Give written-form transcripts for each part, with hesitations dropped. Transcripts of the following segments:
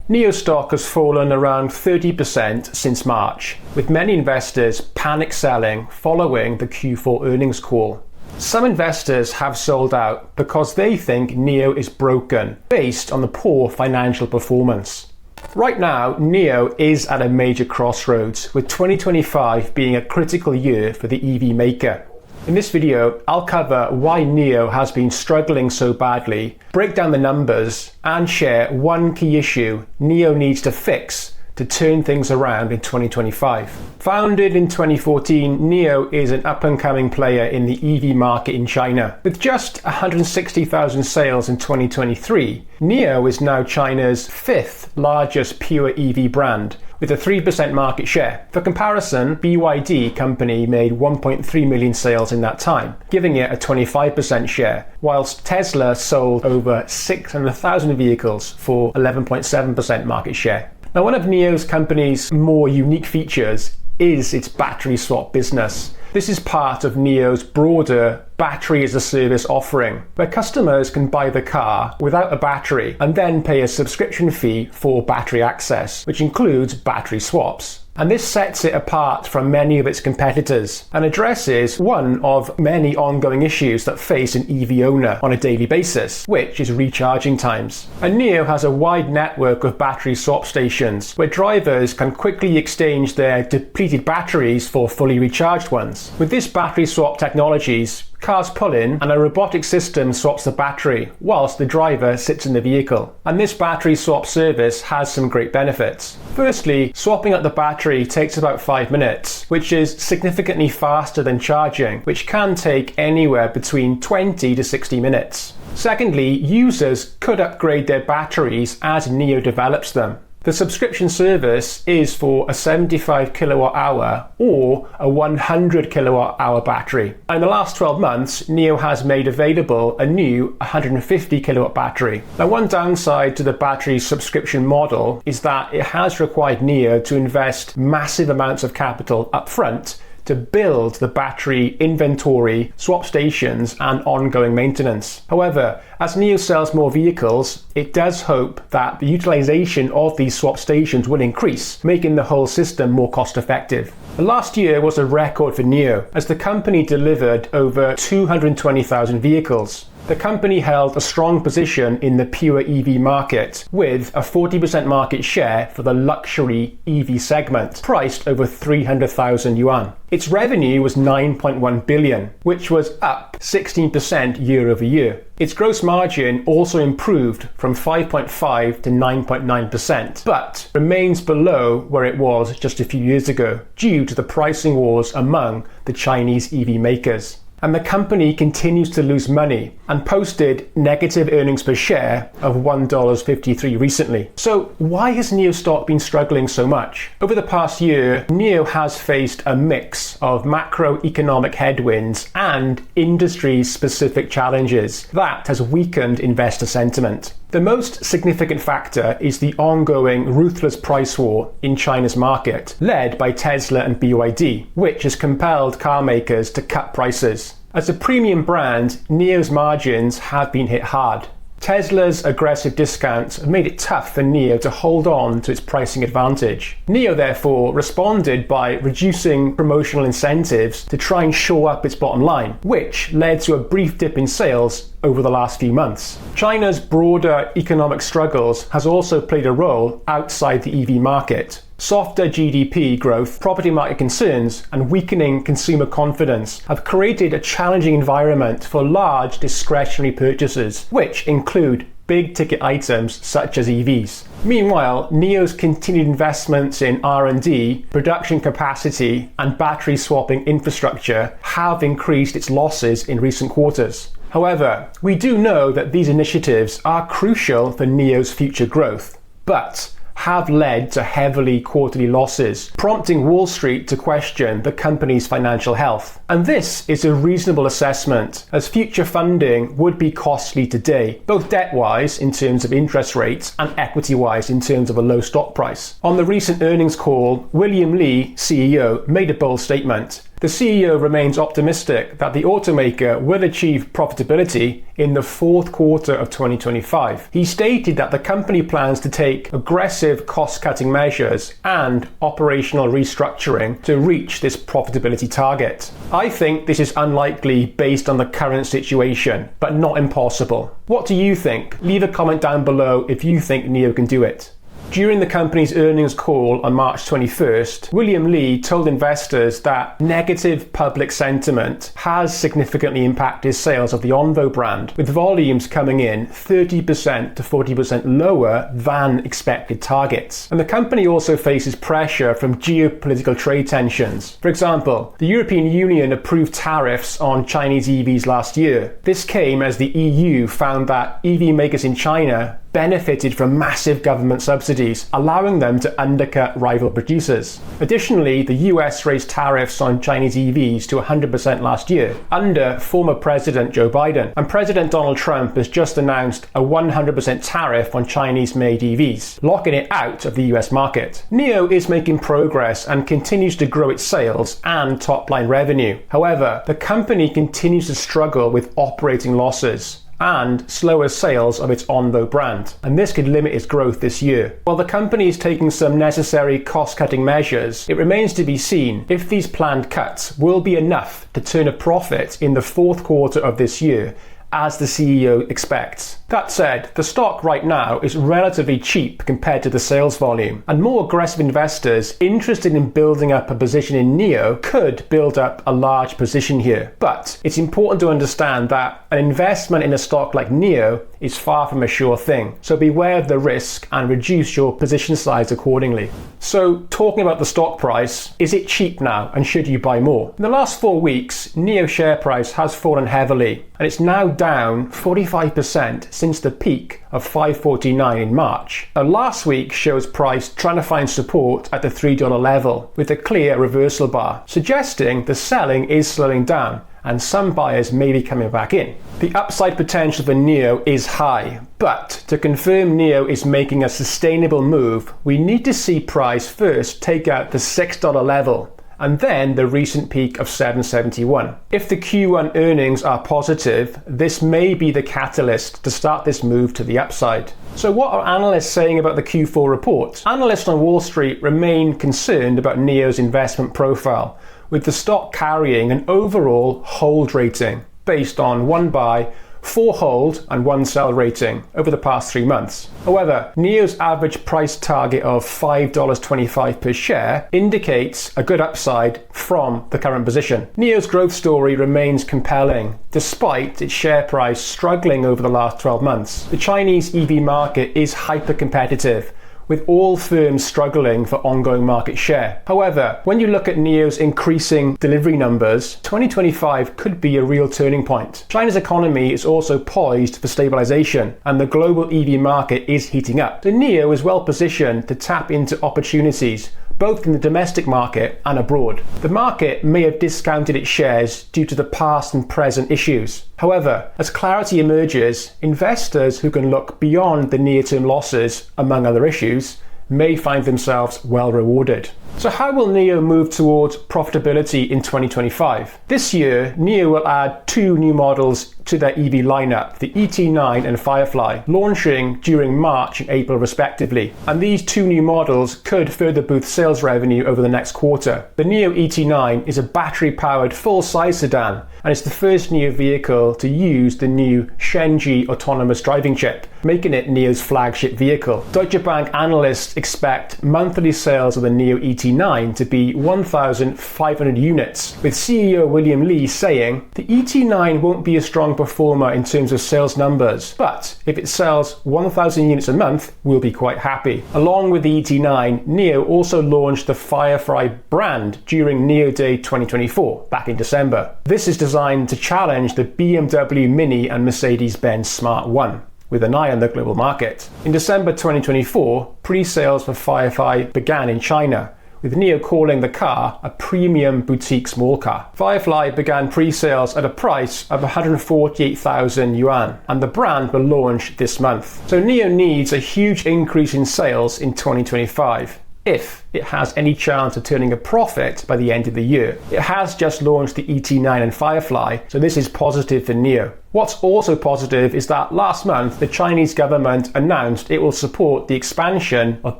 NIO stock has fallen around 30% since March, with many investors panic selling following the Q4 earnings call. Some investors have sold out because they think NIO is broken based on the poor financial performance. Right now, NIO is at a major crossroads, with 2025 being a critical year for the EV maker. In this video, I'll cover why NIO has been struggling so badly, break down the numbers, and share one key issue NIO needs to fix to turn things around in 2025. Founded in 2014, NIO is an up-and-coming player in the EV market in China. With just 160,000 sales in 2023, NIO is now China's fifth largest pure EV brand, with a 3% market share. For comparison, BYD company made 1.3 million sales in that time, giving it a 25% share, whilst Tesla sold over 600,000 vehicles for 11.7% market share. Now, one of NIO's company's more unique features is its battery swap business. This is part of NIO's broader battery as a service offering, where customers can buy the car without a battery and then pay a subscription fee for battery access, which includes battery swaps. And this sets it apart from many of its competitors and addresses one of many ongoing issues that face an EV owner on a daily basis, which is recharging times. And NIO has a wide network of battery swap stations where drivers can quickly exchange their depleted batteries for fully recharged ones. With this battery swap technologies, cars pull in and a robotic system swaps the battery whilst the driver sits in the vehicle. And this battery swap service has some great benefits. Firstly, swapping out the battery takes about 5 minutes, which is significantly faster than charging, which can take anywhere between 20 to 60 minutes. Secondly, users could upgrade their batteries as NIO develops them. The subscription service is for a 75 kilowatt hour or a 100 kilowatt hour battery. In the last 12 months, NIO has made available a new 150 kilowatt battery. Now, one downside to the battery subscription model is that it has required NIO to invest massive amounts of capital upfront to build the battery inventory, swap stations, and ongoing maintenance. However, as NIO sells more vehicles, it does hope that the utilization of these swap stations will increase, making the whole system more cost-effective. Last year was a record for NIO, as the company delivered over 220,000 vehicles. The company held a strong position in the pure EV market, with a 40% market share for the luxury EV segment, priced over 300,000 yuan. Its revenue was 9.1 billion, which was up 16% year over year. Its gross margin also improved from 5.5% to 9.9%, but remains below where it was just a few years ago, due to the pricing wars among the Chinese EV makers. And the company continues to lose money and posted negative earnings per share of $1.53 recently. So why has NIO stock been struggling so much? Over the past year, NIO has faced a mix of macroeconomic headwinds and industry-specific challenges that has weakened investor sentiment. The most significant factor is the ongoing ruthless price war in China's market, led by Tesla and BYD, which has compelled car makers to cut prices. As a premium brand, NIO's margins have been hit hard. Tesla's aggressive discounts have made it tough for NIO to hold on to its pricing advantage. NIO therefore responded by reducing promotional incentives to try and shore up its bottom line, which led to a brief dip in sales over the last few months. China's broader economic struggles has also played a role outside the EV market. Softer GDP growth, property market concerns, and weakening consumer confidence have created a challenging environment for large discretionary purchases, which include big-ticket items such as EVs. Meanwhile, NIO's continued investments in R&D, production capacity, and battery swapping infrastructure have increased its losses in recent quarters. However, we do know that these initiatives are crucial for NIO's future growth, but have led to heavily quarterly losses, prompting Wall Street to question the company's financial health. And this is a reasonable assessment, as future funding would be costly today, both debt-wise in terms of interest rates and equity-wise in terms of a low stock price. On the recent earnings call, William Li, CEO, made a bold statement. The CEO remains optimistic that the automaker will achieve profitability in the fourth quarter of 2025. He stated that the company plans to take aggressive cost-cutting measures and operational restructuring to reach this profitability target. I think this is unlikely based on the current situation, but not impossible. What do you think? Leave a comment down below if you think NIO can do it. During the company's earnings call on March 21st, William Li told investors that negative public sentiment has significantly impacted sales of the Onvo brand, with volumes coming in 30% to 40% lower than expected targets. And the company also faces pressure from geopolitical trade tensions. For example, the European Union approved tariffs on Chinese EVs last year. This came as the EU found that EV makers in China benefited from massive government subsidies, allowing them to undercut rival producers. Additionally, the US raised tariffs on Chinese EVs to 100% last year, under former President Joe Biden. And President Donald Trump has just announced a 100% tariff on Chinese-made EVs, locking it out of the US market. NIO is making progress and continues to grow its sales and top-line revenue. However, the company continues to struggle with operating losses and slower sales of its Onvo brand, and this could limit its growth this year. While the company is taking some necessary cost-cutting measures, it remains to be seen if these planned cuts will be enough to turn a profit in the fourth quarter of this year, as the CEO expects. That said, the stock right now is relatively cheap compared to the sales volume, and more aggressive investors interested in building up a position in NIO could build up a large position here. But it's important to understand that an investment in a stock like NIO is far from a sure thing, so beware of the risk and reduce your position size accordingly. So, talking about the stock price, is it cheap now and should you buy more? In the last 4 weeks, NIO share price has fallen heavily, and it's now down 45% since the peak of $5.49 in March. Now, last week shows price trying to find support at the $3 level with a clear reversal bar, suggesting the selling is slowing down and some buyers may be coming back in. The upside potential for NIO is high, but to confirm NIO is making a sustainable move, we need to see price first take out the $6 level, and then the recent peak of $7.71. If the Q1 earnings are positive, this may be the catalyst to start this move to the upside. So what are analysts saying about the Q4 report? Analysts on Wall Street remain concerned about NIO's investment profile, with the stock carrying an overall hold rating based on 1 buy, 4 hold and 1 sell rating over the past 3 months. However, NIO's average price target of $5.25 per share indicates a good upside from the current position. NIO's growth story remains compelling despite its share price struggling over the last 12 months. The Chinese EV market is hyper-competitive, with all firms struggling for ongoing market share. However, when you look at NIO's increasing delivery numbers, 2025 could be a real turning point. China's economy is also poised for stabilization, and the global EV market is heating up. So NIO is well positioned to tap into opportunities both in the domestic market and abroad. The market may have discounted its shares due to the past and present issues. However, as clarity emerges, investors who can look beyond the near-term losses, among other issues, may find themselves well rewarded. So how will NIO move towards profitability in 2025? This year, NIO will add 2 new models to their EV lineup, the ET9 and Firefly, launching during March and April respectively. And these 2 new models could further boost sales revenue over the next quarter. The NIO ET9 is a battery-powered full-size sedan, and it's the first NIO vehicle to use the new Shenji autonomous driving chip, making it NIO's flagship vehicle. Deutsche Bank analysts expect monthly sales of the NIO ET9 to be 1,500 units, with CEO William Li saying, "The ET9 won't be a strong performer in terms of sales numbers, but if it sells 1,000 units a month, we'll be quite happy." Along with the ET9, NIO also launched the Firefly brand during NIO Day 2024, back in December. This is designed to challenge the BMW Mini and Mercedes-Benz Smart One, with an eye on the global market. In December 2024, pre-sales for Firefly began in China, with NIO calling the car a premium boutique small car. Firefly began pre-sales at a price of 148,000 yuan, and the brand will launch this month. So NIO needs a huge increase in sales in 2025. if it has any chance of turning a profit by the end of the year. It has just launched the ET9 and Firefly, so this is positive for NIO. What's also positive is that last month the Chinese government announced it will support the expansion of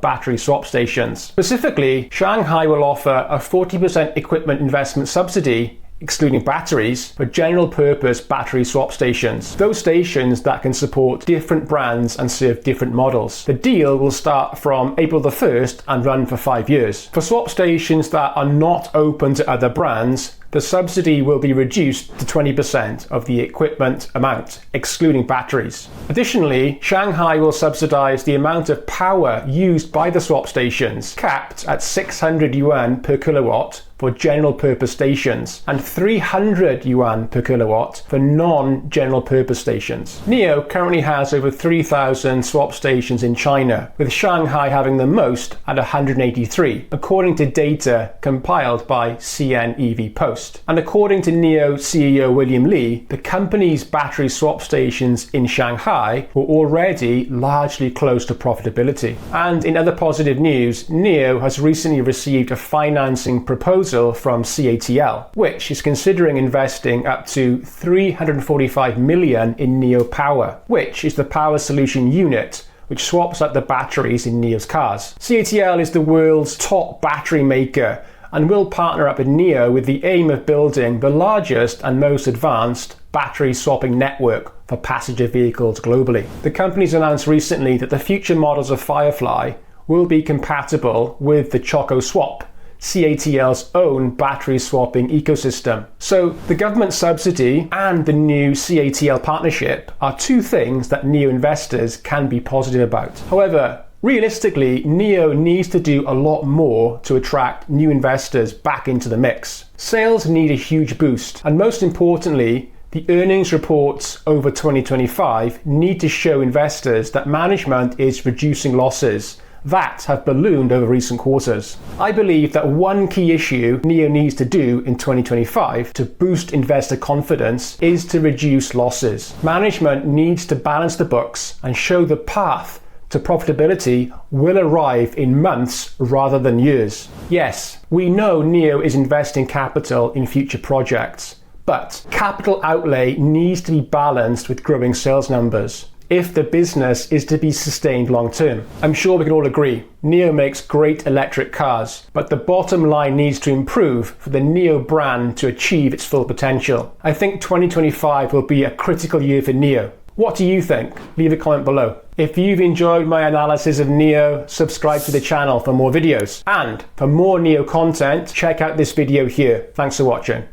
battery swap stations. Specifically, Shanghai will offer a 40% equipment investment subsidy, excluding batteries, for general purpose battery swap stations. Those stations that can support different brands and serve different models. The deal will start from April the 1st and run for 5 years. For swap stations that are not open to other brands, the subsidy will be reduced to 20% of the equipment amount, excluding batteries. Additionally, Shanghai will subsidize the amount of power used by the swap stations, capped at 600 yuan per kilowatt for general purpose stations and 300 yuan per kilowatt for non-general purpose stations. NIO currently has over 3,000 swap stations in China, with Shanghai having the most at 183, according to data compiled by CNEV Post. And according to NIO CEO William Li, the company's battery swap stations in Shanghai were already largely close to profitability. And in other positive news, NIO has recently received a financing proposal from CATL, which is considering investing up to 345 million in NIO Power, which is the power solution unit which swaps out the batteries in NIO's cars. CATL is the world's top battery maker and will partner up with NIO with the aim of building the largest and most advanced battery swapping network for passenger vehicles globally. The company's announced recently that the future models of Firefly will be compatible with the Choco Swap, CATL's own battery swapping ecosystem. So the government subsidy and the new CATL partnership are two things that NIO investors can be positive about. However, realistically, NIO needs to do a lot more to attract new investors back into the mix. Sales need a huge boost, and most importantly, the earnings reports over 2025 need to show investors that management is reducing losses that have ballooned over recent quarters. I believe that one key issue NIO needs to do in 2025 to boost investor confidence is to reduce losses. Management needs to balance the books and show the path to profitability will arrive in months rather than years. Yes, we know NIO is investing capital in future projects, but capital outlay needs to be balanced with growing sales numbers if the business is to be sustained long term. I'm sure we can all agree, NIO makes great electric cars, but the bottom line needs to improve for the NIO brand to achieve its full potential. I think 2025 will be a critical year for NIO. What do you think? Leave a comment below. If you've enjoyed my analysis of NIO, subscribe to the channel for more videos. And for more NIO content, check out this video here. Thanks for watching.